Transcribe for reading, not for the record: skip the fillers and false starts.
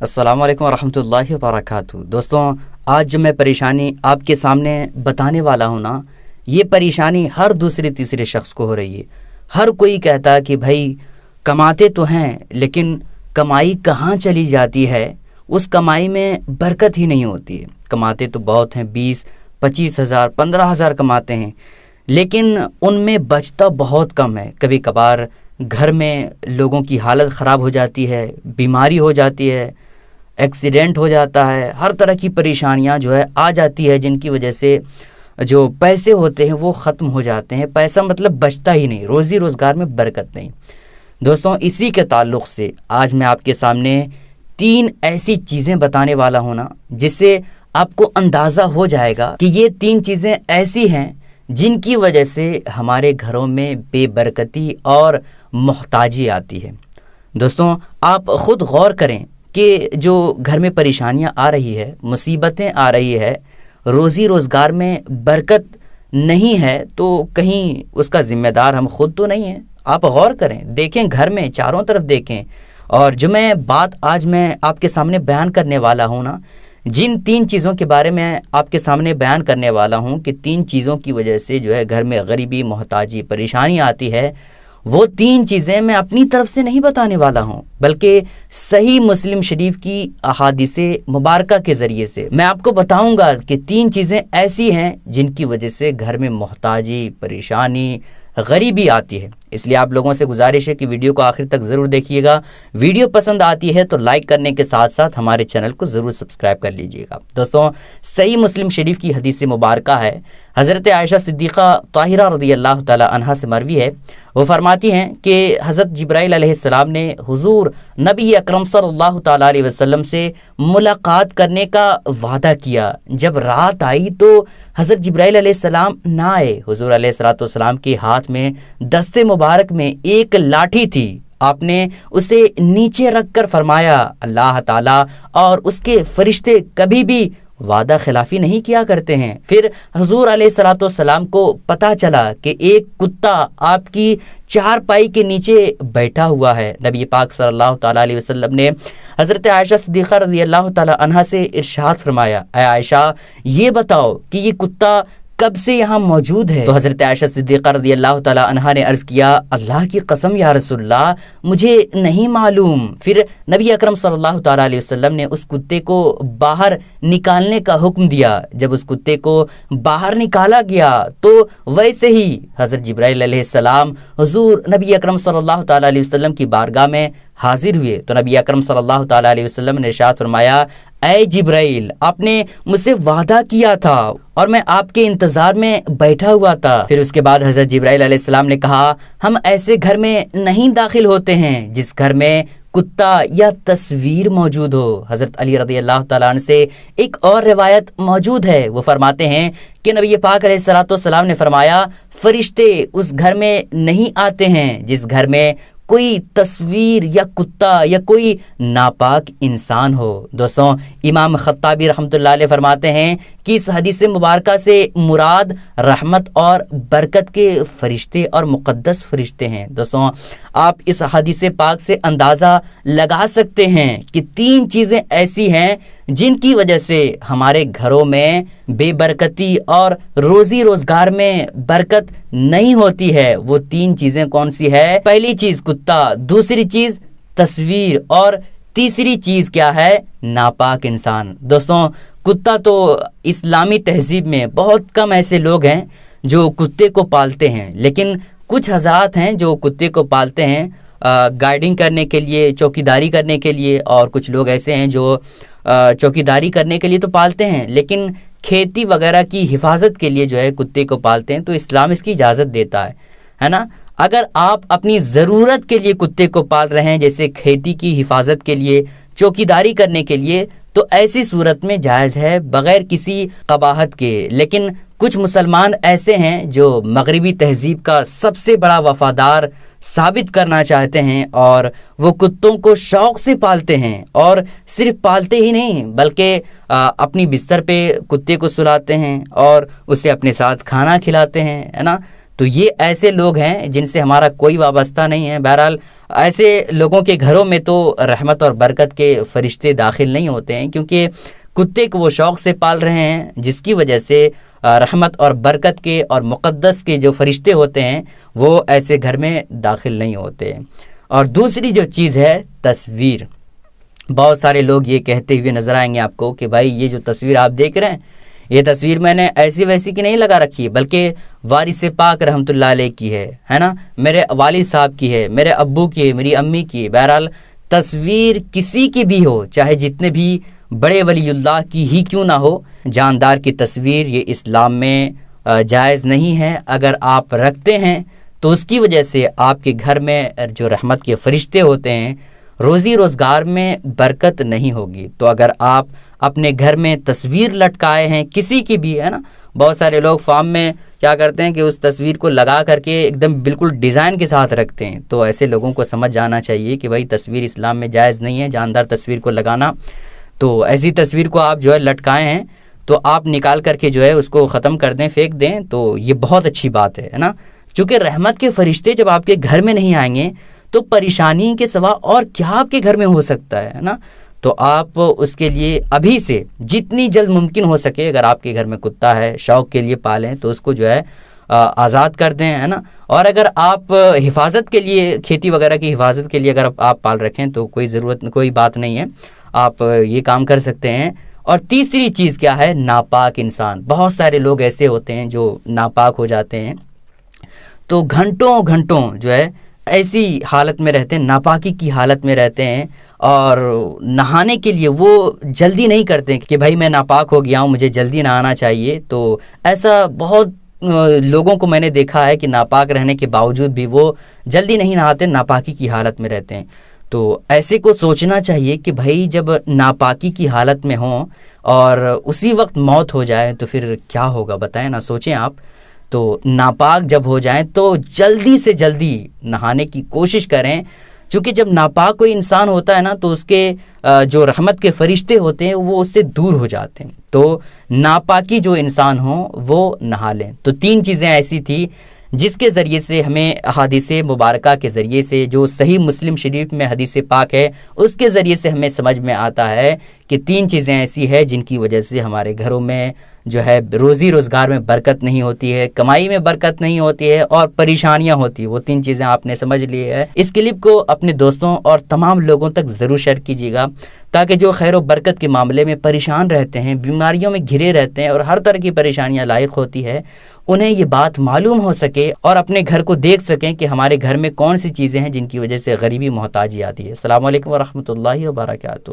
अस्सलाम वालेकुम रहमतुल्लाहि वबरकातुहू। दोस्तों, आज जो मैं परेशानी आपके सामने बताने वाला हूँ ना, ये परेशानी हर दूसरे तीसरे शख्स को हो रही है। हर कोई कहता है कि भाई कमाते तो हैं, लेकिन कमाई कहाँ चली जाती है, उस कमाई में बरकत ही नहीं होती है। कमाते तो बहुत हैं, 20-25 हज़ार 15 हज़ार कमाते हैं, लेकिन उनमें बचता बहुत कम है। कभी कभार घर में लोगों की हालत ख़राब हो जाती है, बीमारी हो जाती है, एक्सीडेंट हो जाता है, हर तरह की परेशानियां जो है आ जाती है, जिनकी वजह से जो पैसे होते हैं वो ख़त्म हो जाते हैं। पैसा मतलब बचता ही नहीं, रोज़ी रोज़गार में बरकत नहीं। दोस्तों, इसी के ताल्लुक़ से आज मैं आपके सामने 3 ऐसी चीज़ें बताने वाला हूँ ना, जिससे आपको अंदाज़ा हो जाएगा कि ये 3 चीज़ें ऐसी हैं जिनकी वजह से हमारे घरों में बेबरकती और मोहताजी आती है। दोस्तों, आप ख़ुद गौर करें कि जो घर में परेशानियां आ रही है, मुसीबतें आ रही है, रोज़ी रोज़गार में बरकत नहीं है, तो कहीं उसका ज़िम्मेदार हम खुद तो नहीं हैं। आप गौर करें, देखें घर में, चारों तरफ देखें। और जो बात आज मैं आपके सामने बयान करने वाला हूँ ना, जिन 3 चीज़ों के बारे में आपके सामने बयान करने वाला हूँ कि 3 चीज़ों की वजह से जो है घर में गरीबी, मोहताजी, परेशानी आती है, वो 3 चीज़ें मैं अपनी तरफ से नहीं बताने वाला हूँ, बल्कि सही मुस्लिम शरीफ की अहादीसे मुबारका के ज़रिए से मैं आपको बताऊँगा कि 3 चीज़ें ऐसी हैं जिनकी वजह से घर में मोहताजी, परेशानी, गरीबी आती है। इसलिए आप लोगों से गुजारिश है कि वीडियो को आखिर तक ज़रूर देखिएगा। वीडियो पसंद आती है तो लाइक करने के साथ साथ हमारे चैनल को ज़रूर सब्सक्राइब कर लीजिएगा। दोस्तों, सही मुस्लिम शरीफ की हदीस मुबारका है, हज़रत आयशा सिद्दीक़ा ताहिरा रज़ियल्लाहु ताला अन्हा से मरवी है। वो फरमाती हैं कि हज़रत जिब्राइल अलैहिस्सलाम ने हुज़ूर नबी अकरम सल्लल्लाहु ताला अलैहि वसल्लम से मुलाकात करने का वादा किया। जब रात आई तो हज़रत जिब्राइल अलैहिस्सलाम ना आए। हुज़ूर अलैहिस्सलातु वस्सलाम के हाथ में दस्ते मुबारक में एक लाठी थी। आपने उसे नीचे रख कर फरमाया, अल्लाह ताला और उसके फरिश्ते कभी भी वादा खिलाफी नहीं किया करते हैं। फिर हुजूर अलैहिस्सलातु वस्सलाम को पता चला कि एक कुत्ता आपकी चारपाई के नीचे बैठा हुआ है। नबी पाक सल्लल्लाहु ताला अलैहि वसल्लम ने हज़रत आयशा सिद्दीक़ा रज़ियल्लाहु ताला अन्हा से इरशाद फरमाया, ऐ आयशा, ये बताओ कि ये कुत्ता कब से यहाँ मौजूद है? तो हज़रत आयशा सिद्दीक़ा रज़ियल्लाहु ताला अन्हा ने अर्ज़ किया, अल्लाह की कसम या रसूलल्लाह, मुझे नहीं मालूम। फिर नबी अकरम सल्लल्लाहु ताला अलैहि वसल्लम ने उस कुत्ते को बाहर निकालने का हुक्म दिया। जब उस कुत्ते को बाहर निकाला गया तो वैसे ही हज़रत जिब्राइल अलैहिस्सलाम हुज़ूर नबी अकरम सल्लल्लाहु ताला अलैहि वसल्लम की बारगाह में हाजिर हुए। तो नबी अकरम सल्लल्लाहु ताला अलैहि वसल्लम ने इरशाद फरमाया, ऐ जिब्राइल, आपने मुझसे वादा किया था और मैं आपके इंतजार में बैठा हुआ था। फिर उसके बाद हज़रत जिब्राइल अलैहिस्सलाम ने कहा, हम ऐसे घर में नहीं दाखिल होते हैं जिस घर में कुत्ता या तस्वीर मौजूद हो। हज़रत अली रज़ियल्लाहु ताला अन्हु से एक और रिवायत मौजूद है। वो फरमाते हैं कि नबी पाक अलैहिस्सलातु वस्सलाम ने फरमाया, फरिश्ते उस घर में नहीं आते हैं जिस घर में कोई तस्वीर या कुत्ता या कोई नापाक इंसान हो। दोस्तों, इमाम खत्ताबी रहमतुल्लाह अलैह फरमाते हैं कि इस हदीस मुबारका से मुराद रहमत और बरकत के फरिश्ते और मुक़द्दस फरिश्ते हैं। दोस्तों, आप इस हदीस पाक से अंदाज़ा लगा सकते हैं कि 3 चीज़ें ऐसी हैं जिनकी वजह से हमारे घरों में बेबरकती और रोज़ी रोज़गार में बरकत नहीं होती है। वो 3 चीज़ें कौन सी है? पहली चीज़ कुत्ता, दूसरी चीज़ तस्वीर और तीसरी चीज़ क्या है? नापाक इंसान। दोस्तों, कुत्ता तो इस्लामी तहजीब में बहुत कम ऐसे लोग हैं जो कुत्ते को पालते हैं, लेकिन कुछ हज़रात हैं जो कुत्ते को पालते हैं गाइडिंग करने के लिए, चौकीदारी करने के लिए, और कुछ लोग ऐसे हैं जो चौकीदारी करने के लिए तो पालते हैं, लेकिन खेती वगैरह की हिफाजत के लिए जो है कुत्ते को पालते हैं। तो इस्लाम इसकी इजाज़त देता है ना। अगर आप अपनी ज़रूरत के लिए कुत्ते को पाल रहे हैं, जैसे खेती की हिफाजत के लिए, चौकीदारी करने के लिए, तो ऐसी सूरत में जायज़ है बग़ैर किसी कबाहत के। लेकिन कुछ मुसलमान ऐसे हैं जो मगरिबी तहजीब का सबसे बड़ा वफ़ादार साबित करना चाहते हैं और वो कुत्तों को शौक़ से पालते हैं, और सिर्फ पालते ही नहीं बल्कि अपनी बिस्तर पे कुत्ते को सुलाते हैं और उसे अपने साथ खाना खिलाते हैं, है ना। تو یہ ایسے لوگ ہیں جن سے ہمارا کوئی وابستہ نہیں ہے۔ بہرحال ایسے لوگوں کے گھروں میں تو رحمت اور برکت کے فرشتے داخل نہیں ہوتے ہیں، کیونکہ کتے کو وہ شوق سے پال رہے ہیں جس کی وجہ سے رحمت اور برکت کے اور مقدس کے جو فرشتے ہوتے ہیں وہ ایسے گھر میں داخل نہیں ہوتے۔ اور دوسری جو چیز ہے تصویر، بہت سارے لوگ یہ کہتے ہوئے نظر آئیں گے آپ کو کہ بھائی یہ جو تصویر آپ دیکھ رہے ہیں، یہ تصویر میں نے ایسی ویسی کی نہیں لگا رکھی ہے، بلکہ وارث پاک رحمۃ اللہ علیہ کی ہے نا، میرے والد صاحب کی ہے، میرے ابو کی ہے، میری امی کی ہے۔ بہرحال تصویر کسی کی بھی ہو، چاہے جتنے بھی بڑے ولی اللہ کی ہی کیوں نہ ہو، جاندار کی تصویر یہ اسلام میں جائز نہیں ہے۔ اگر آپ رکھتے ہیں تو اس کی وجہ سے آپ کے گھر میں جو رحمت کے فرشتے ہوتے ہیں، روزی روزگار میں برکت نہیں ہوگی۔ تو اگر آپ اپنے گھر میں تصویر لٹکائے ہیں کسی کی بھی، ہے نا، بہت سارے لوگ فارم میں کیا کرتے ہیں کہ اس تصویر کو لگا کر کے ایک دم بالکل ڈیزائن کے ساتھ رکھتے ہیں، تو ایسے لوگوں کو سمجھ جانا چاہیے کہ بھائی تصویر اسلام میں جائز نہیں ہے جاندار تصویر کو لگانا۔ تو ایسی تصویر کو آپ جو ہے لٹکائے ہیں تو آپ نکال کر کے جو ہے اس کو ختم کر دیں، پھینک دیں، تو یہ بہت اچھی بات ہے نا، چونکہ رحمت کے فرشتے جب آپ کے گھر میں نہیں آئیں گے تو پریشانی کے سوا اور کیا آپ کے گھر میں ہو سکتا ہے نا۔ تو آپ اس کے لیے ابھی سے جتنی جلد ممکن ہو سکے، اگر آپ کے گھر میں کتا ہے شوق کے لیے پالیں تو اس کو جو ہے آزاد کر دیں، ہے نا۔ اور اگر آپ حفاظت کے لیے، کھیتی وغیرہ کی حفاظت کے لیے اگر آپ پال رکھیں تو کوئی بات نہیں ہے، آپ یہ کام کر سکتے ہیں۔ اور تیسری چیز کیا ہے؟ ناپاک انسان۔ بہت سارے لوگ ایسے ہوتے ہیں جو ناپاک ہو جاتے ہیں، تو گھنٹوں گھنٹوں جو ہے ایسی حالت میں رہتے ہیں، ناپاکی کی حالت میں رہتے ہیں، اور نہانے کے لیے وہ جلدی نہیں کرتے کہ بھائی میں ناپاک ہو گیا ہوں مجھے جلدی نہانا چاہیے۔ تو ایسا بہت لوگوں کو میں نے دیکھا ہے کہ ناپاک رہنے کے باوجود بھی وہ جلدی نہیں نہاتے، ناپاکی کی حالت میں رہتے ہیں۔ تو ایسے کو سوچنا چاہیے کہ بھائی جب ناپاکی کی حالت میں ہوں اور اسی وقت موت ہو جائے تو پھر کیا ہوگا بتائیں نا، سوچیں آپ۔ تو ناپاک جب ہو جائیں تو جلدی سے جلدی نہانے کی کوشش کریں، چونکہ جب ناپاک کوئی انسان ہوتا ہے نا تو اس کے جو رحمت کے فرشتے ہوتے ہیں وہ اس سے دور ہو جاتے ہیں۔ تو ناپاکی جو انسان ہوں وہ نہا لیں۔ تو 3 چیزیں ایسی تھی جس کے ذریعے سے ہمیں احادیث مبارکہ کے ذریعے سے، جو صحیح مسلم شریف میں حدیث پاک ہے اس کے ذریعے سے ہمیں سمجھ میں آتا ہے کہ 3 چیزیں ایسی ہیں جن کی وجہ سے ہمارے گھروں میں جو ہے روزی روزگار میں برکت نہیں ہوتی ہے، کمائی میں برکت نہیں ہوتی ہے، اور پریشانیاں ہوتی ہیں۔ وہ 3 چیزیں آپ نے سمجھ لی ہے۔ اس کلپ کو اپنے دوستوں اور تمام لوگوں تک ضرور شیئر کیجیے گا، تاکہ جو خیر و برکت کے معاملے میں پریشان رہتے ہیں، بیماریوں میں گھرے رہتے ہیں اور ہر طرح کی پریشانیاں لاحق ہوتی ہے، انہیں یہ بات معلوم ہو سکے اور اپنے گھر کو دیکھ سکیں کہ ہمارے گھر میں کون سی چیزیں ہیں جن کی وجہ سے غریبی محتاجی آتی ہے۔ السلام علیکم ورحمۃ اللہ وبرکاتہ۔